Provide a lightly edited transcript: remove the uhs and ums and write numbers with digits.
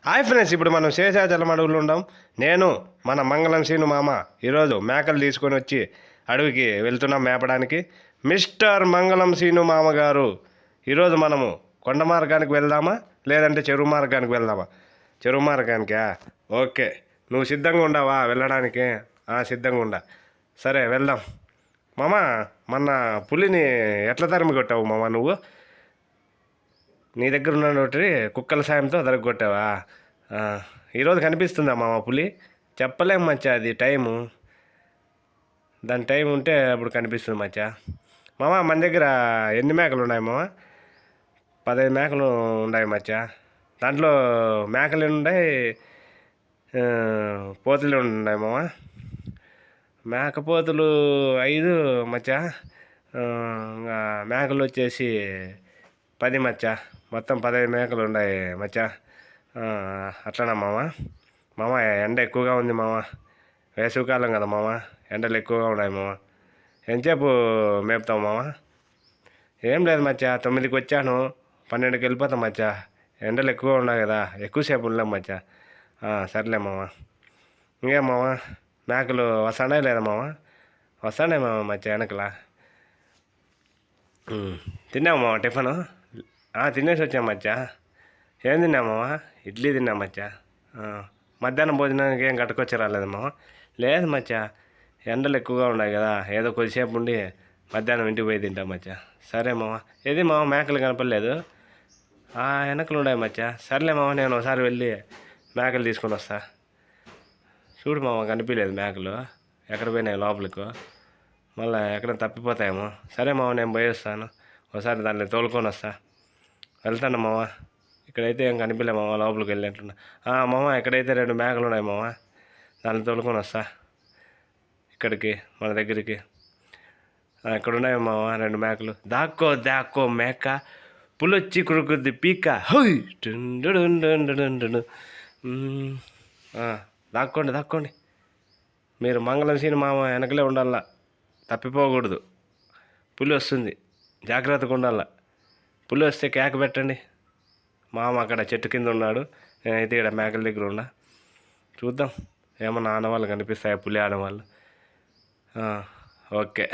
Hi friends, ఇప్పుడు మనం శేషాచలం అడవులు ఉండాం. నేను మన మంగళం సీను మామ ఈరోజు మేకలు తీసుకొని వచ్చి అడవికి వెళ్తున్నాం మేపడానికి. మిస్టర్ మంగళం సీను మామ గారు, ఈరోజు మనము కొండ మార్గానికి వెళ్దామా లేదంటే చెరువు మార్గానికి వెళ్దామా? చెరువు మార్గానికా? ఓకే, నువ్వు సిద్ధంగా ఉండవా వెళ్ళడానికి? సిద్ధంగా ఉండా. సరే వెళ్దాం మామ. మొన్న పులిని ఎట్లా తరిమి కొట్టావు మామ నువ్వు? నీ దగ్గర ఉన్నటువంటి కుక్కల సాయంతో దొరకొట్టావా? ఈరోజు కనిపిస్తుందా మామ పులి? చెప్పలేం మచ్చా, అది టైము. దాని టైం ఉంటే అప్పుడు కనిపిస్తుంది మచ్చా. మామ మన దగ్గర ఎన్ని మేకలు ఉన్నాయి మామ? 15 మేకలు ఉన్నాయి మచ్చా. దాంట్లో మేకలు ఎన్ని ఉన్నాయి, పోతులు ఉన్నాయి మామ? మేకపోతులు 5 మచ్చా. మేకలు వచ్చేసి 10 మచ్చా. మొత్తం 15 మేకలు ఉన్నాయి మచ్చా. అట్లనా మామ? మామ ఎండ ఎక్కువగా ఉంది మామ, వేసవికాలం కదా మామ, ఎండలు ఎక్కువగా ఉన్నాయి మామ. ఎంతసేపు మేపుతావు మామ? ఏం లేదు మచ్చా, 9కి వచ్చాను, 12కి వెళ్ళిపోతాం మచ్చా. ఎండలు ఎక్కువ ఉన్నాయి కదా, ఎక్కువసేపు ఉండలేం మచ్చా. సర్లే మామ. ఇంకేం మామ, మేకలు వస్తానే లేదా మామ? వస్తానే మామ మచ్చా వెనకలా. తిన్నావు మామ టిఫను? తినేసి వచ్చాం మచ్చా. ఏం తిన్నామమ్మా? ఇడ్లీ తిన్నా మచ్చా. మధ్యాహ్నం భోజనానికి ఏం కట్టుకొచ్చి రాలేదు మామ? లేదు మచ్చా, ఎండలు ఎక్కువగా ఉన్నాయి కదా, ఏదో కొద్దిసేపు ఉండి మధ్యాహ్నం ఇంటికి పోయి తింటాం మచ్చా. సరే మామ. ఏది మామ మేకలు కనపడలేదు? వెనకలు ఉన్నాయి మచ్చా. సర్లే మామ, నేను ఒకసారి వెళ్ళి మేకలు తీసుకొని వస్తా. చూడు మామ, కనిపించలేదు మేకలు, ఎక్కడ పోయినాయి లోపలికి, మళ్ళీ ఎక్కడ తప్పిపోతాయేమో. సరే మామ, నేను పోయి వస్తాను, ఒకసారి దాన్ని తోలుకొని వస్తా. వెళ్తాను మామ. ఇక్కడైతే ఏం కనిపించలే మామ, లోపలికి వెళ్ళినట్టున్నా. మామ ఇక్కడైతే 2 మేకలు ఉన్నాయి మామ, దాన్ని తోలుకొని వస్తా ఇక్కడికి, మన దగ్గరికి. ఇక్కడ ఉన్నాయి మామ 2 మేకలు. దాక్కో దాక్కో మేక, పులొచ్చి కురుకుద్ది పీక, హోయ్ దాక్కోండి దాక్కోండి. మీరు మంగళం సీను మామ వెనకలే ఉండాల, తప్పిపోకూడదు. పులి వస్తుంది, జాగ్రత్తగా ఉండాల. పులి వస్తే కేక పెట్టండి. మామ అక్కడ చెట్టు కింద ఉన్నాడు, నేనైతే ఇక్కడ మేకల దగ్గర ఉన్నా. చూద్దాం ఏమన్నా ఆనవాళ్ళు కనిపిస్తాయా, పులి ఆనవాళ్ళు. ఓకే.